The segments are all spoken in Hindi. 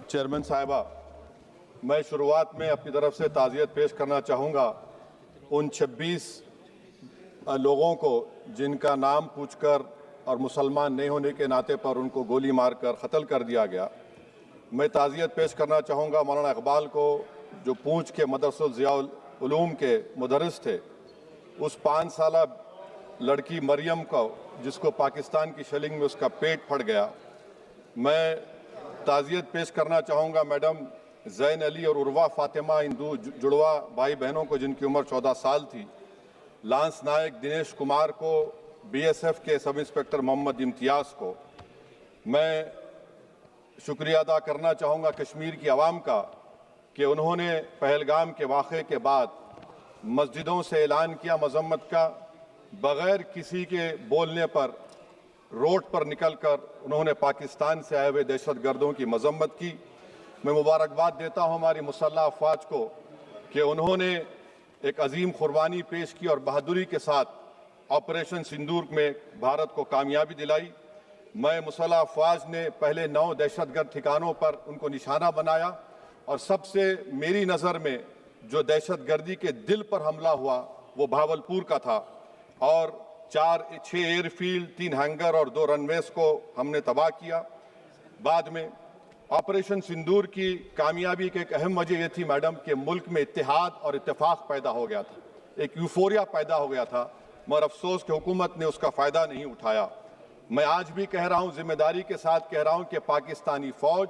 चेयरमैन साहिबा, मैं शुरुआत में अपनी तरफ से ताज़ियत पेश करना चाहूँगा उन 26 लोगों को जिनका नाम पूछकर और मुसलमान नहीं होने के नाते पर उनको गोली मारकर कत्ल कर दिया गया। मैं ताज़ियत पेश करना चाहूँगा मौलाना इकबाल को, जो पूंछ के मदरसा ज़ियाउल उलूम के मुदर्रिस थे, उस 5 साला लड़की मरियम को जिसको पाकिस्तान की शेलिंग में उसका पेट फट गया। मैं ताज़ियत पेश करना चाहूँगा मैडम ज़ैन अली और उर्वा फातिमा, इन दो जुड़वा भाई बहनों को जिनकी उम्र 14 साल थी, लांस नायक दिनेश कुमार को, बीएसएफ के सब इंस्पेक्टर मोहम्मद इम्तियाज़ को। मैं शुक्रिया अदा करना चाहूँगा कश्मीर की आवाम का कि उन्होंने पहलगाम के वाक़े के बाद मस्जिदों से ऐलान किया मजम्मत का, बग़ैर किसी के बोलने पर रोड पर निकलकर उन्होंने पाकिस्तान से आए हुए दहशतगर्दों की मजम्मत की। मैं मुबारकबाद देता हूँ हमारी मुसल्लह अफ़वाज को कि उन्होंने एक अजीम कुर्बानी पेश की और बहादुरी के साथ ऑपरेशन सिंदूर में भारत को कामयाबी दिलाई। मैं मुसल्लह अफ़वाज ने पहले 9 दहशतगर्द ठिकानों पर उनको निशाना बनाया और सबसे मेरी नज़र में जो दहशतगर्दी के दिल पर हमला हुआ वो भावलपुर का था और 6 एयरफील्ड, 3 हैंगर और 2 रनवेज को हमने तबाह किया। बाद में ऑपरेशन सिंदूर की कामयाबी की एक अहम वजह यह थी मैडम कि मुल्क में इत्तेहाद और इत्तेफाक पैदा हो गया था, एक यूफोरिया पैदा हो गया था, मगर अफसोस कि हुकूमत ने उसका फ़ायदा नहीं उठाया। मैं आज भी कह रहा हूँ, जिम्मेदारी के साथ कह रहा हूँ कि पाकिस्तानी फ़ौज,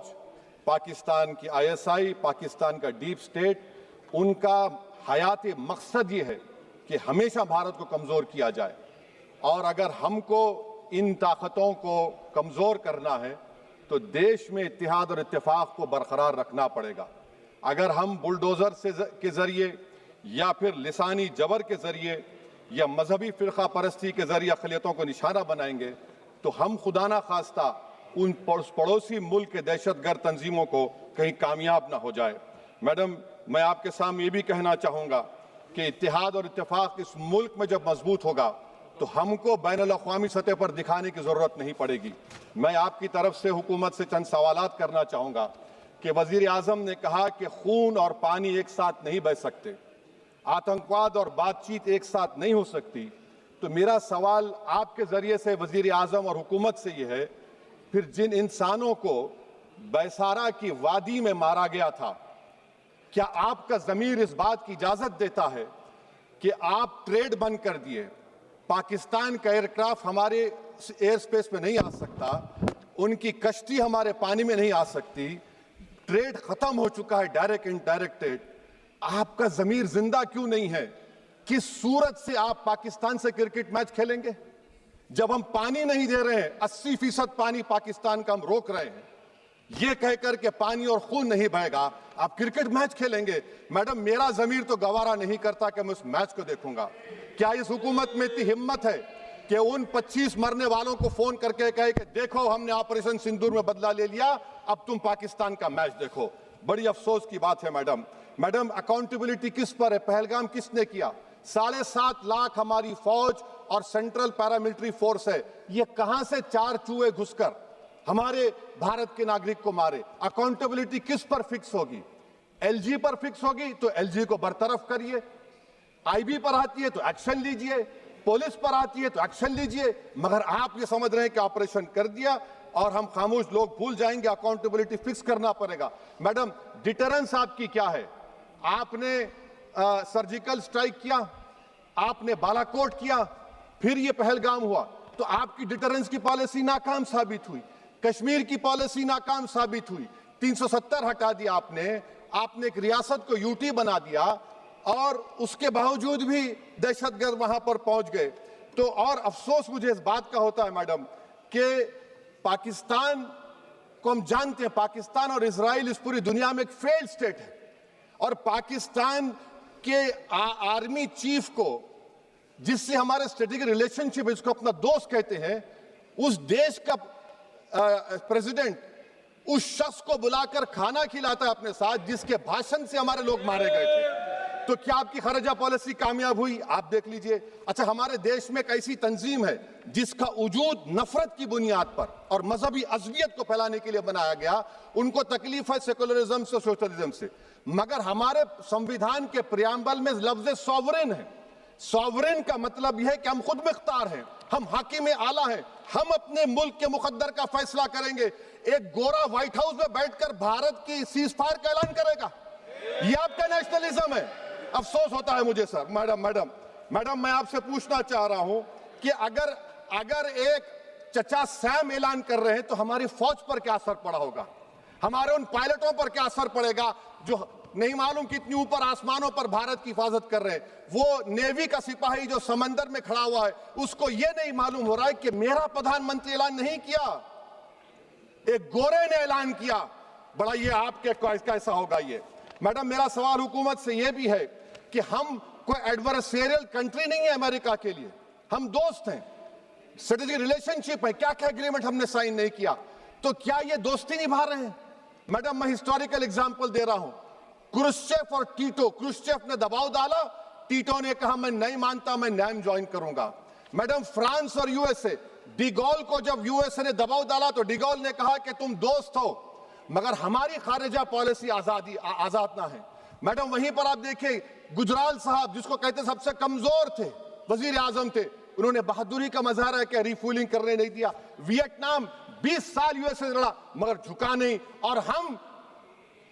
पाकिस्तान की ISI, पाकिस्तान का डीप स्टेट, उनका हयाती मकसद ये है कि हमेशा भारत को कमज़ोर किया जाए और अगर हमको इन ताकतों को कमज़ोर करना है तो देश में इत्तेहाद और इत्तेफाक को बरकरार रखना पड़ेगा। अगर हम बुलडोज़र के ज़रिए या फिर लिसानी जबर के ज़रिए या मजहबी फ़िरक़ा परस्ती के ज़रिए अक़लियतों को निशाना बनाएंगे तो हम खुदा ना खास्ता उन पड़ोसी मुल्क के दहशतगर्द तंजीमों को कहीं कामयाब ना हो जाए। मैडम, मैं आपके सामने ये भी कहना चाहूँगा कि इत्तेहाद और इत्तेफाक इस मुल्क में जब मजबूत होगा तो हमको बैनुल अक़वामी सतह पर दिखाने की ज़रूरत नहीं पड़ेगी। मैं आपकी तरफ से हुकूमत से चंद सवालात करना चाहूँगा कि वज़ीर आज़म ने कहा कि खून और पानी एक साथ नहीं बह सकते, आतंकवाद और बातचीत एक साथ नहीं हो सकती। तो मेरा सवाल आपके ज़रिए से वज़ीर आज़म और हुकूमत से ये है, फिर जिन इंसानों को बैसारा की वादी में मारा गया था, क्या आपका ज़मीर इस बात की इजाज़त देता है कि आप ट्रेड बंद कर दिए, पाकिस्तान का एयरक्राफ्ट हमारे एयर स्पेस में नहीं आ सकता, उनकी कश्ती हमारे पानी में नहीं आ सकती, ट्रेड खत्म हो चुका है डायरेक्ट इनडायरेक्टेड, आपका ज़मीर जिंदा क्यों नहीं है? किस सूरत से आप पाकिस्तान से क्रिकेट मैच खेलेंगे जब हम पानी नहीं दे रहे हैं? 80% पानी पाकिस्तान का हम रोक रहे हैं, ये कहकर के पानी और खून नहीं बहेगा, आप क्रिकेट मैच खेलेंगे? मैडम, मेरा ज़मीर तो गवारा नहीं करता कि मैं उस मैच को देखूंगा। क्या इस हुकूमत में इतनी हिम्मत है कि उन 25 मरने वालों को फोन करके कहे कि देखो हमने ऑपरेशन सिंदूर में बदला ले लिया, अब तुम पाकिस्तान का मैच देखो? बड़ी अफसोस की बात है मैडम, अकाउंटेबिलिटी किस पर है? पहलगाम किसने किया? 7.5 लाख हमारी फौज और सेंट्रल पैरामिलिट्री फोर्स है, ये कहां से 4 चूहे घुसकर हमारे भारत के नागरिक को मारे? अकाउंटेबिलिटी किस पर फिक्स होगी? LG पर फिक्स होगी तो LG को बरतरफ करिए, IB पर आती है तो एक्शन लीजिए, पुलिस पर आती है तो एक्शन लीजिए, मगर आप ये समझ रहे हैं कि ऑपरेशन कर दिया और हम खामोश लोग भूल जाएंगे। अकाउंटेबिलिटी फिक्स करना पड़ेगा। मैडम, डिटरेंस आपकी क्या है? आपने सर्जिकल स्ट्राइक किया, आपने बालाकोट किया, फिर ये पहलगाम हुआ, तो आपकी डिटरेंस की पॉलिसी नाकाम साबित हुई, कश्मीर की पॉलिसी नाकाम साबित हुई, 370 हटा दिया आपने एक रियासत को यूटी बना दिया और उसके बावजूद भी दहशतगर्द वहां पर पहुंच गए। तो और अफसोस मुझे इस बात का होता है मैडम कि पाकिस्तान को हम जानते हैं, पाकिस्तान और इजराइल इस पूरी दुनिया में एक फेल्ड स्टेट है और पाकिस्तान के आर्मी चीफ को, जिससे हमारे स्ट्रेटेजिक रिलेशनशिप, इसको अपना दोस्त कहते हैं, उस देश का प्रेसिडेंट उस शख्स को बुलाकर खाना खिलाता है अपने साथ जिसके भाषण से हमारे लोग मारे गए थे। तो क्या आपकी खारजा पॉलिसी कामयाब हुई? आप देख लीजिए। अच्छा, हमारे देश में एक ऐसी तंजीम है जिसका वजूद नफरत की बुनियाद पर और मजहबी अज़वियत को फैलाने के लिए बनाया गया। उनको तकलीफ है सेकुलरिज्म से, सोशलिज्म से, मगर हमारे संविधान के प्रियम्बल में लफ्ज सॉवरेन है। सॉवरेन का मतलब यह है कि हम खुद मुख्तार हैं, हम हाकिम आला हैं, हम अपने मुल्क के मुकद्दर का फैसला करेंगे। एक गोरा व्हाइट हाउस में बैठकर भारत की सीज फायर का ऐलान करेगा? यह आपका नेशनलिज्म है? अफसोस होता है मुझे सर। मैडम मैं आपसे पूछना चाह रहा हूं कि अगर एक चचा सैम ऐलान कर रहे हैं तो हमारी फौज पर क्या असर पड़ा होगा? हमारे उन पायलटों पर क्या असर पड़ेगा जो नहीं मालूम कितनी ऊपर आसमानों पर भारत की हिफाजत कर रहे हैं? वो नेवी का सिपाही जो समंदर में खड़ा हुआ है, उसको यह नहीं मालूम हो रहा है कि मेरा प्रधानमंत्री ऐलान नहीं किया, एक गोरे ने ऐलान किया। बड़ा ये आपके कैसा होगा ये? मैडम, मेरा सवाल हुकूमत से यह भी है कि हम कोई एडवर्सेरियल कंट्री नहीं है अमेरिका के लिए, हम दोस्त हैं, स्ट्रेटेजिक रिलेशनशिप है। क्या क्या एग्रीमेंट हमने साइन नहीं किया, तो क्या ये दोस्ती निभा रहे हैं? मैडम, मैं हिस्टोरिकल एग्जांपल दे रहा हूं। क्रुश्चेव और टीटो, क्रुश्चेव ने दबाव डाला, टीटो ने कहा मैं नहीं मानता, मैं नैम ज्वाइन करूंगा। मैडम, फ्रांस और यूएसए, डिगोल को जब यूएसए ने दबाव डाला तो डिगोल ने कहा कि तुम दोस्त हो मगर हमारी खारिजा पॉलिसी आजाद ना है। मैडम, वहीं पर आप देखिए गुजराल साहब, जिसको कहते सबसे कमजोर थे, वजीर आजम थे, उन्होंने बहादुरी का मजारा है कि रिफूलिंग करने नहीं दिया। वियतनाम 20 साल यूएसए लड़ा मगर झुका नहीं, और हम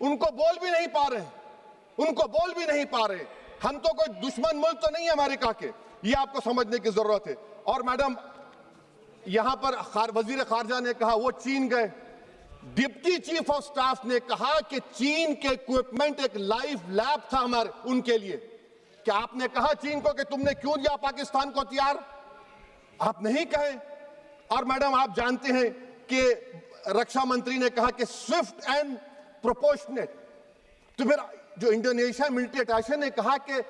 उनको बोल भी नहीं पा रहे, हम तो कोई दुश्मन मुल्क तो नहीं है अमेरिका के, ये आपको समझने की जरूरत है। और मैडम, यहां पर वजीर खारजा ने कहा वो चीन गए, डिप्टी चीफ ऑफ स्टाफ ने कहा कि चीन के इक्विपमेंट एक लाइव लैब था हमारे उनके लिए। क्या आपने कहा चीन को कि तुमने क्यों दिया पाकिस्तान को हथियार? आप नहीं कहे। और मैडम, आप जानते हैं कि रक्षा मंत्री ने कहा कि स्विफ्ट एंड प्रोपोर्शनेट, तो फिर जो इंडोनेशिया मिलिट्री अटैचे ने कहा कि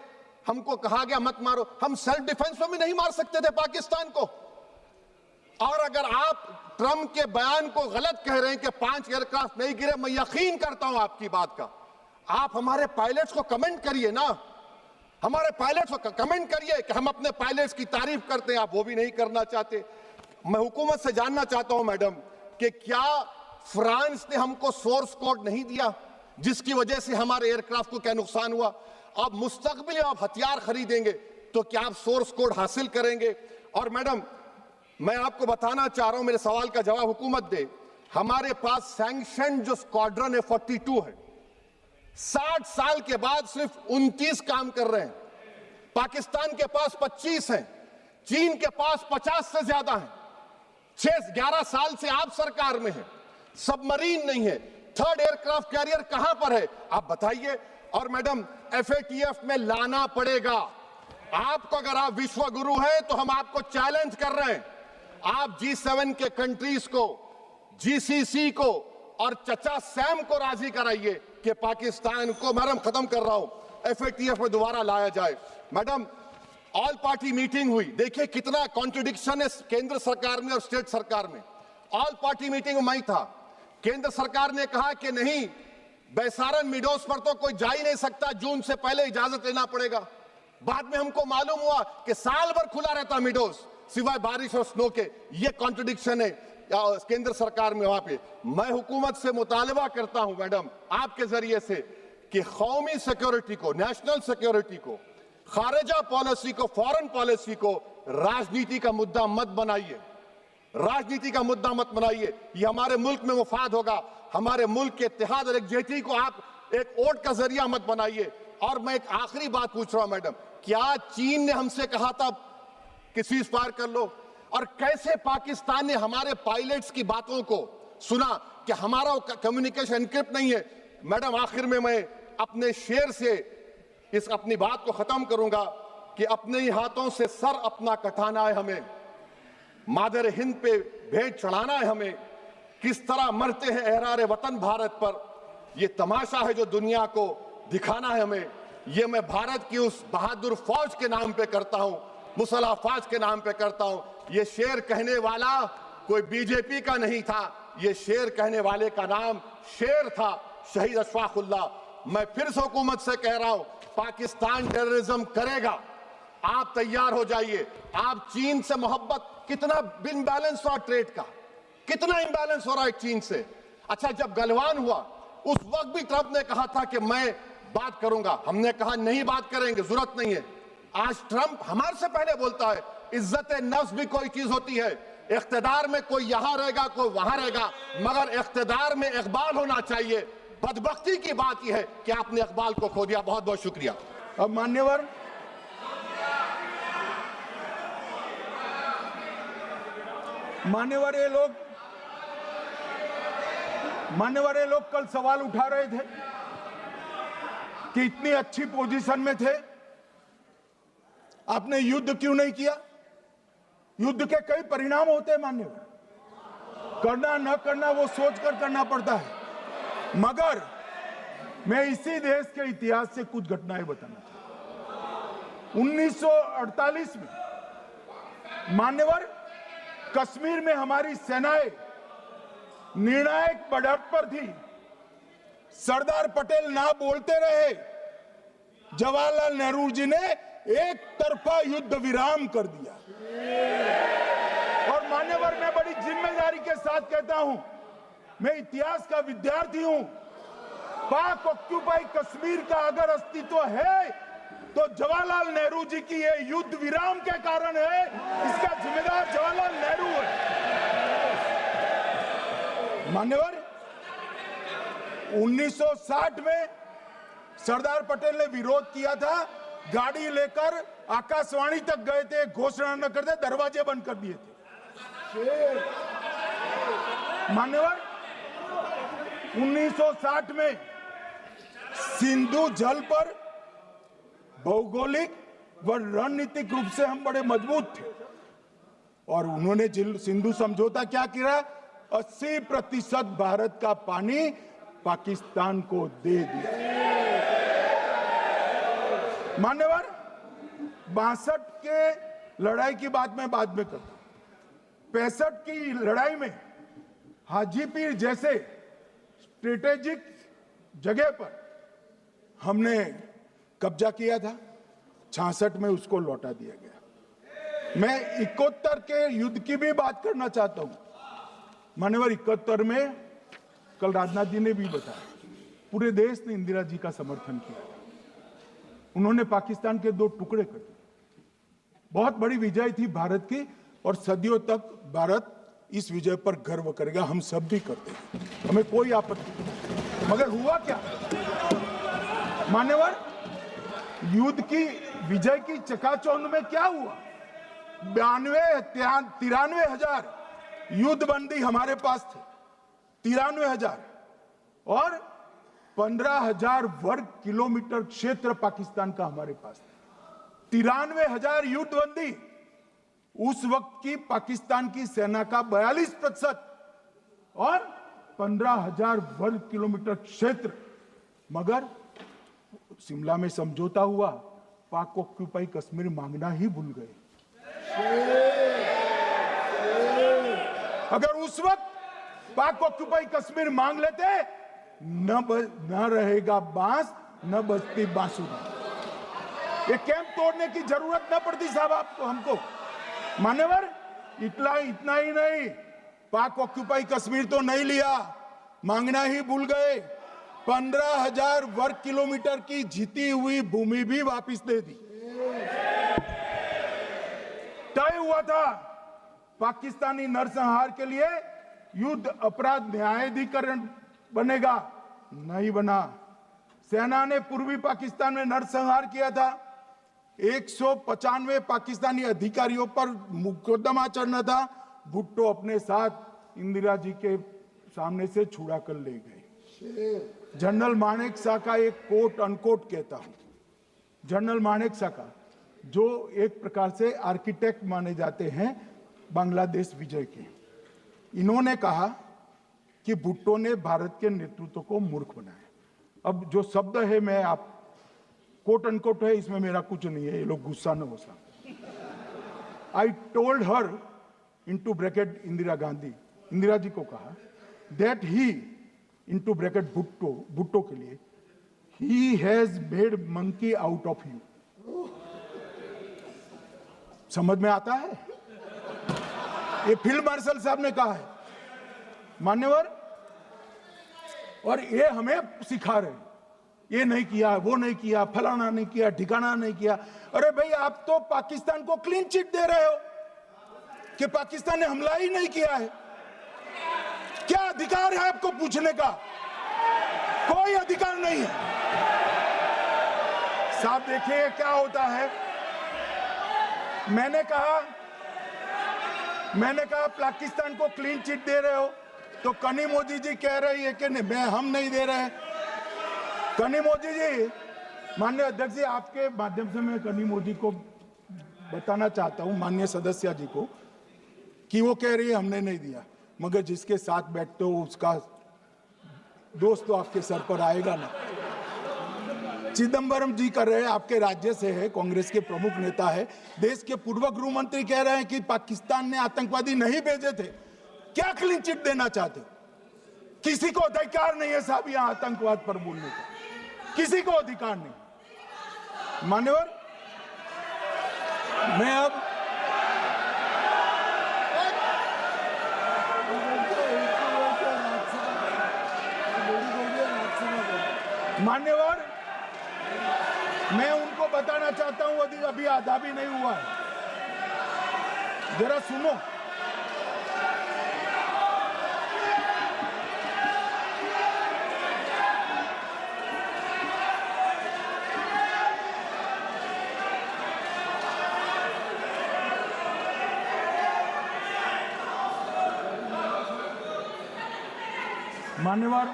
हमको कहा गया मत मारो, हम सेल्फ डिफेंस में भी नहीं मार सकते थे पाकिस्तान को। और अगर आप ट्रंप के बयान को गलत कह रहे हैं कि 5 एयरक्राफ्ट नहीं गिरे, मैं यकीन करता हूं आपकी बात का। आप हमारे पायलट्स को कमेंट करिए ना, हमारे पायलट्स को कमेंट करिए कि हम अपने पायलट्स की तारीफ करते हैं, आप वो भी नहीं करना चाहते। मैं हुकूमत से जानना चाहता हूं मैडम कि क्या फ्रांस ने हमको सोर्स कोड नहीं दिया जिसकी वजह से हमारे एयरक्राफ्ट को क्या नुकसान हुआ? अब मुस्तकबिल में आप हथियार खरीदेंगे तो क्या आप सोर्स कोड हासिल करेंगे? और मैडम, मैं आपको बताना चाह रहा हूं, मेरे सवाल का जवाब हुकूमत दे। हमारे पास सैंक्शन जो स्क्वाड्रन है 42 है, 60 साल के बाद सिर्फ 29 काम कर रहे हैं। पाकिस्तान के पास 25 हैं, चीन के पास 50 से ज्यादा हैं। 11 साल से आप सरकार में हैं, सबमरीन नहीं है, थर्ड एयरक्राफ्ट कैरियर कहां पर है आप बताइए। और मैडम, FATF में लाना पड़ेगा आपको। अगर आप विश्व गुरु हैं तो हम आपको चैलेंज कर रहे हैं, आप G7 के कंट्रीज को, GCC को और चचा सैम को राजी कराइए कि पाकिस्तान को, मैडम खत्म कर रहा हूं, FATF में दोबारा लाया जाए। मैडम, ऑल पार्टी मीटिंग हुई, देखिए कितना कॉन्ट्रडिक्शन है केंद्र सरकार में और स्टेट सरकार में। ऑल पार्टी मीटिंग में मैं था, केंद्र सरकार ने कहा कि नहीं, बैसारन मिडोस पर तो कोई जा ही नहीं सकता, जून से पहले इजाजत लेना पड़ेगा। बाद में हमको मालूम हुआ कि साल भर खुला रहता मिडोस सिवाय बारिश और स्नो के। ये कॉन्ट्रडिक्शन है केंद्र सरकार में। वहां पे मैं हुकूमत से मुतालबा करता हूं मैडम आपके जरिए से कि कौमी सिक्योरिटी को, नेशनल सिक्योरिटी को, खारिजा पॉलिसी को, फॉरेन पॉलिसी को राजनीति का मुद्दा मत बनाइए, राजनीति का मुद्दा मत बनाइए। ये हमारे मुल्क में मुफाद होगा, हमारे मुल्क के इत्तेहाद और एकजुटती को आप एक वोट का जरिया मत बनाइए। और मैं एक आखिरी बात पूछ रहा हूं मैडम, क्या चीन ने हमसे कहा था कि सीज फायर कर लो? और कैसे पाकिस्तान ने हमारे पायलट्स की बातों को सुना कि हमारा कम्युनिकेशन एनक्रिप्ट नहीं है? मैडम, आखिर में मैं अपने शेर से इस अपनी बात को खत्म करूंगा कि अपने ही हाथों से सर अपना कटाना है हमें, मादर हिंद पे भेंट चढ़ाना है हमें, किस तरह मरते हैं एहरारे वतन भारत पर, यह तमाशा है जो दुनिया को दिखाना है हमें। ये मैं भारत की उस बहादुर फौज के नाम पे करता हूं, मुसल्ह फौज के नाम पे करता हूं। ये शेर कहने वाला कोई बीजेपी का नहीं था, ये शेर कहने वाले का नाम शेर था, शहीद अशफाकुल्लाह। मैं फिर से हुकूमत से कह रहा हूं पाकिस्तान टेररिज्म करेगा। आप तैयार हो जाइए। आप चीन से मोहब्बत, कितना इम्बैलेंस हुआ ट्रेड का, कितना इम्बैलेंस हो रहा है चीन से। अच्छा, जब गलवान हुआ उस वक्त भी ट्रंप ने कहा था कि मैं बात करूंगा, हमने कहा नहीं बात करेंगे, जरूरत नहीं है। आज ट्रंप हमारे से पहले बोलता है इज्जत नफ्स भी कोई चीज होती है। इख्तिदार में कोई यहां रहेगा, कोई वहां रहेगा, मगर इख्तिदार में इकबाल होना चाहिए। बदबख्ती की बात यह है कि आपने इकबाल को खो दिया। बहुत बहुत शुक्रिया। अब मान्यवर ये लोग कल सवाल उठा रहे थे कि इतनी अच्छी पोजीशन में थे, आपने युद्ध क्यों नहीं किया। युद्ध के कई परिणाम होते हैं मान्यवर, करना न करना वो सोचकर करना पड़ता है। मगर मैं इसी देश के इतिहास से कुछ घटनाएं बताना चाहता हूं। 1948 में मान्यवर कश्मीर में हमारी सेनाएं निर्णायक बढ़त पर थी। सरदार पटेल ना बोलते रहे, जवाहरलाल नेहरू जी ने एक तरफा युद्ध विराम कर दिया। और मान्यवर मैं बड़ी जिम्मेदारी के साथ कहता हूं, मैं इतिहास का विद्यार्थी हूं। पाक ऑक्यूपाई कश्मीर का अगर अस्तित्व है तो जवाहरलाल नेहरू जी की ये युद्ध विराम के कारण है। इसका जिम्मेदार जवाहरलाल नेहरू है। मान्यवर 1960 में सरदार पटेल ने विरोध किया था, गाड़ी लेकर आकाशवाणी तक गए थे, घोषणा न करते दरवाजे बंद कर दिए थे। मान्यवर 1960 में सिंधु जल पर भौगोलिक व रणनीतिक रूप से हम बड़े मजबूत थे और उन्होंने सिंधु समझौता क्या किया, 80% भारत का पानी पाकिस्तान को दे दिया। मान्यवर 62 के लड़ाई की बात मैं बाद में करता हूं। 65 की लड़ाई में हाजीपीर जैसे स्ट्रेटेजिक जगह पर हमने कब्जा किया था। 66 में उसको लौटा दिया गया। मैं 71 के युद्ध की भी बात करना चाहता हूं। मान्यवर 71 में कल राजनाथ जी ने भी बताया, पूरे देश ने इंदिरा जी का समर्थन किया। उन्होंने पाकिस्तान के 2 टुकड़े कर दिए। बहुत बड़ी विजय थी भारत की और सदियों तक भारत इस विजय पर गर्व करेगा। हम सब भी करते हैं, हमें कोई आपत्ति नहीं। मगर हुआ क्या मान्यवर, युद्ध की विजय की चकाचौंध में क्या हुआ, 93 हजार युद्ध बंदी हमारे पास थे, 93 हजार, और 15,000 वर्ग किलोमीटर क्षेत्र पाकिस्तान का हमारे पास था। 93 हजार युद्ध बंदी उस वक्त की पाकिस्तान की सेना का 42% और 15,000 वर्ग किलोमीटर क्षेत्र। मगर शिमला में समझौता हुआ, पाक ऑक्यूपाई कश्मीर मांगना ही भूल गए। अगर उस वक्त पाक ऑक्यूपाई कश्मीर मांग लेते, न रहेगा बांस न बजती बांसुरी। ये कैंप तोड़ने की जरूरत न पड़ती साहब आपको, हमको। मान्यवर इतना ही नहीं, पाक ऑक्यूपाई कश्मीर तो नहीं लिया, मांगना ही भूल गए। 15,000 वर्ग किलोमीटर की जीती हुई भूमि भी वापस दे दी। तय हुआ था पाकिस्तानी नरसंहार के लिए युद्ध अपराध न्यायाधिकरण बनेगा, नहीं बना। सेना ने पूर्वी पाकिस्तान में नरसंहार किया था। 195 पाकिस्तानी अधिकारियों पर मुकदमा चढ़ना था। भुट्टो अपने साथ इंदिरा जी के सामने से छुड़ा कर ले गए। जनरल मानेक शॉ का एक कोट अनकोट कहता हूं, जनरल मानेक शॉ का, जो एक प्रकार से आर्किटेक्ट माने जाते हैं बांग्लादेश विजय के, इन्होंने कहा कि भुट्टो ने भारत के नेतृत्व को मूर्ख बनाया। अब जो शब्द है, मैं आप कोट अनकोट है, इसमें मेरा कुछ नहीं है, ये लोग गुस्सा न हो सकते। I told her into bracket Indira Gandhi, Indira ji को कहा that he into bracket Bhutto के लिए, he has made monkey out of you. समझ में आता है? ये फील्ड मार्शल साहब ने कहा है मान्यवर, और ये हमें सिखा रहे हैं, ये नहीं किया, वो नहीं किया, फलाना नहीं किया, ठिकाना नहीं किया। अरे भाई, आप तो पाकिस्तान को क्लीन चिट दे रहे हो कि पाकिस्तान ने हमला ही नहीं किया है। क्या अधिकार है आपको पूछने का? कोई अधिकार नहीं है साहब। देखिए क्या होता है। मैंने कहा पाकिस्तान को क्लीन चिट दे रहे हो, तो कनी मोदी जी कह रही है कि नहीं, हम नहीं दे रहे हैं। कनी मोदी जी, माननीय अध्यक्ष जी, आपके माध्यम से मैं कनी मोदी को बताना चाहता हूं, माननीय सदस्य जी को, कि वो कह रही है हमने नहीं दिया, मगर जिसके साथ बैठते हो उसका दोस्त तो आपके सर पर आएगा ना। चिदंबरम जी कर रहे हैं, आपके राज्य से है, कांग्रेस के प्रमुख नेता है। देश के पूर्व गृह मंत्री कह रहे हैं कि पाकिस्तान ने आतंकवादी नहीं भेजे थे। क्या क्लीन चिट देना चाहते? किसी को अधिकार नहीं है साहब यहां आतंकवाद पर बोलने का, किसी को अधिकार नहीं। मान्यवर, मैं अब मान्यवर, मैं उनको बताना चाहता हूं, अभी आधा भी नहीं हुआ है, जरा सुनो। मान्यवर,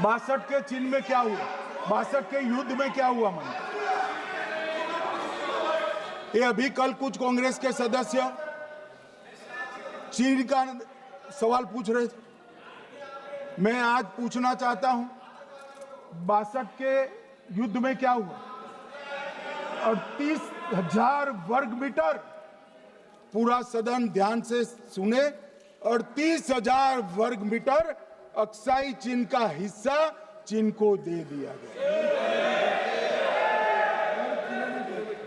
62 के चिन्ह में क्या हुआ, 62 के युद्ध में क्या हुआ? मान्य, ये अभी कल कुछ कांग्रेस के सदस्य चीन का सवाल पूछ रहे थे। मैं आज पूछना चाहता हूं, 62 के युद्ध में क्या हुआ? 38,000 वर्ग मीटर, पूरा सदन ध्यान से सुने, 38,000 वर्ग मीटर अक्साई चीन का हिस्सा चीन को दे दिया गया।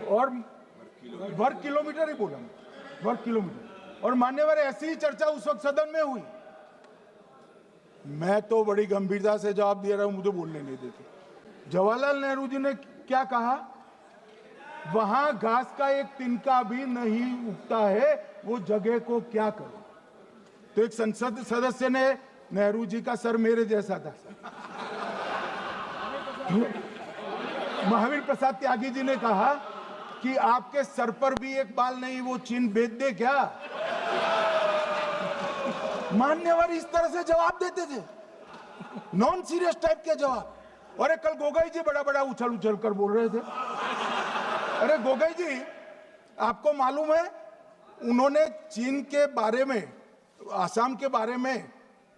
और वर्ग किलोमीटर ही बोला, वर्ग किलोमीटर। और मान्यवर, ऐसी ही चर्चा उस वक्त सदन में हुई। मैं तो बड़ी गंभीरता से जवाब दे रहा हूं, मुझे बोलने नहीं देते। जवाहरलाल नेहरू जी ने क्या कहा? वहां घास का एक तिनका भी नहीं उगता है, वो जगह को क्या करो। तो एक संसद सदस्य ने, नेहरू जी का सर मेरे जैसा था, महावीर प्रसाद त्यागी जी ने कहा कि आपके सर पर भी एक बाल नहीं, वो चीन बेच दे क्या? मान्यवर इस तरह से जवाब देते थे, नॉन सीरियस टाइप के जवाब। और कल गोगोई जी बड़ा बड़ा उछल कर बोल रहे थे। अरे गोगोई जी, आपको मालूम है उन्होंने चीन के बारे में, आसाम के बारे में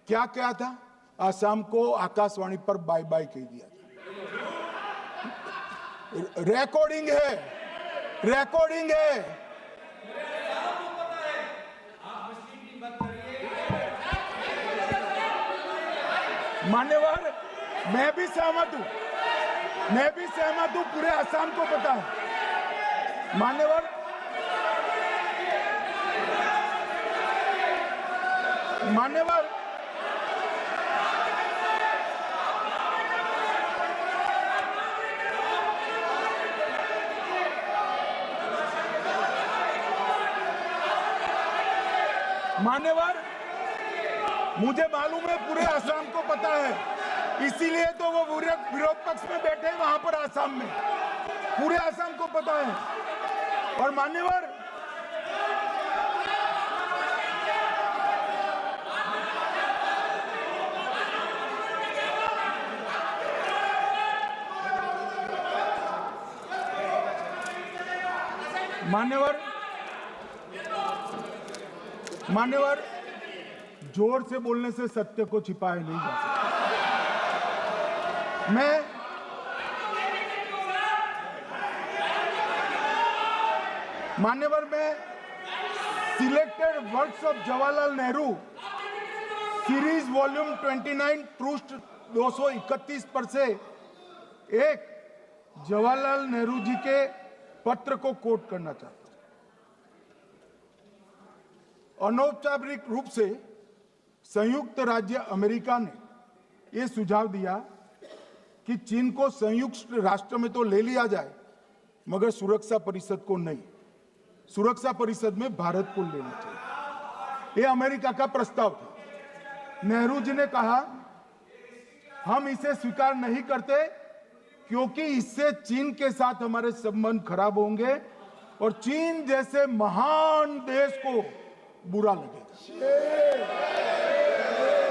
क्या क्या था? आसाम को आकाशवाणी पर बाय बाय कह दिया था। रिकॉर्डिंग है, रिकॉर्डिंग है। मान्यवर, मैं भी सहमत हूं, पूरे आसाम को पता है। मान्यवर, मान्यवर, मुझे मालूम है पूरे आसाम को पता है, इसीलिए तो वो विरोध पक्ष में बैठे वहां पर आसाम में, पूरे आसाम को पता है। और मान्यवर, मान्यवर, जोर से बोलने से सत्य को छिपाया नहीं जा सकता। मान्यवर, मैं selected words of Jawaharlal Nehru series volume 29 पृष्ठ 231 पर से एक जवाहरलाल नेहरू जी के पत्र को कोट करना चाहता हूं। अनौपचारिक रूप से संयुक्त राज्य अमेरिका ने यह सुझाव दिया कि चीन को संयुक्त राष्ट्र में तो ले लिया जाए, मगर सुरक्षा परिषद को नहीं। सुरक्षा परिषद में भारत को लेना चाहिए। यह अमेरिका का प्रस्ताव था। नेहरू जी ने कहा, हम इसे स्वीकार नहीं करते क्योंकि इससे चीन के साथ हमारे संबंध खराब होंगे और चीन जैसे महान देश को बुरा लगेगा।